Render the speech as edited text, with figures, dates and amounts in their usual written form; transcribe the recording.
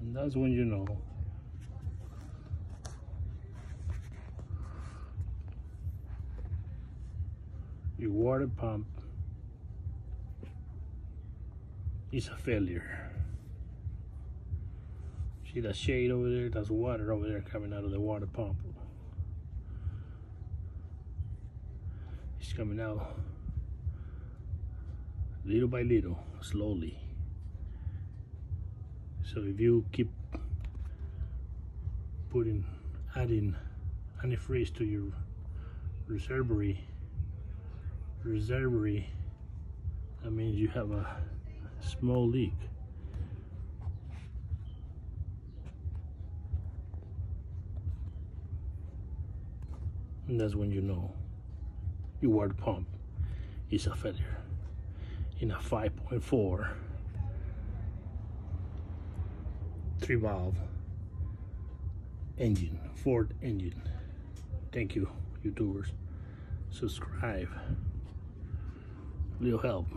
And that's when you know your water pump is a failure. See that shade over there? That's water over there coming out of the water pump. It's coming out little by little, slowly. So if you keep adding antifreeze to your reservoir, that means you have a small leak. And that's when you know your water pump is a failure in a 5.4 3-valve engine, Ford engine. Thank you, YouTubers. Subscribe. Little help.